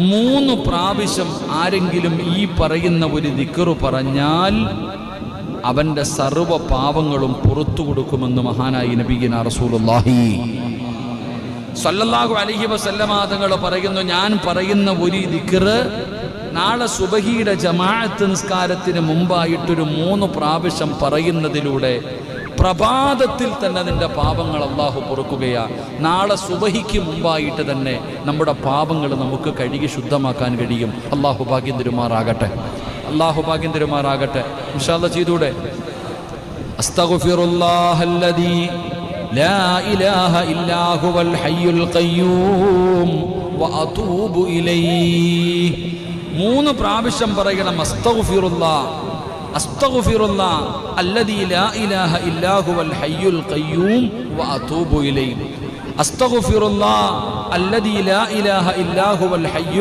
3 പ്രാവശ്യം ആരെങ്കിലും ഈ പറയുന്ന ഒരു ദിക്റ് പറഞ്ഞാൽ അവന്റെ സർവ്വ പാപങ്ങളും പുറത്തു കൊടുക്കുമെന്ന് മഹാനായി നബിയിന റസൂലുള്ളാഹി സ്വല്ലല്ലാഹു അലൈഹി വസല്ലമ തങ്ങൾ പറയുന്നു, ഞാൻ പറയുന്ന ഒരു ദിക്റ് നാളെ സുബഹിയുടെ ജമാഅത്ത് നിസ്കാരത്തിന് മുമ്പായിട്ടൊരു 3 പ്രാവശ്യം പറയുന്നതിലൂടെ പ്രഭാതത്തിൽ തന്നെ നിന്റെ പാപങ്ങൾ അള്ളാഹു പൊറുക്കുകയാ. നാളെ സുബഹിക്ക് മുമ്പായിട്ട് തന്നെ നമ്മുടെ പാപങ്ങൾ നമുക്ക് കഴുകി ശുദ്ധമാക്കാൻ കഴിയും. അള്ളാഹു ഭാഗ്യം തരുമാറാകട്ടെ, അള്ളാഹു ഭാഗ്യം തരുമാറാകട്ടെ. ഇൻഷാ അല്ലാഹ് ചെയ്തൂടെ? അസ്തഗ്ഫിറുല്ലാഹല്ലദീ ലാ ഇലാഹ ഇല്ലാ ഹുവൽ ഹയ്യുൽ ഖയ്യൂം വഅതൂബു ഇലൈഹി. 3 പ്രാവശ്യം പറയണം. അസ്തഗ്ഫിറുല്ലാഹ് അസ്തഗ്ഫിറുല്ലാഹ് അല്ലദീ ലാ ഇലാഹ ഇല്ലാ ഹുവൽ ഹയ്യുൽ ഖയ്യൂം വഅതൂബു ഇലൈഹി. അസ്തഗ്ഫിറുല്ലാഹ് അല്ലദീ ലാ ഇലാഹ ഇല്ലാ ഹുവൽ ഹയ്യുൽ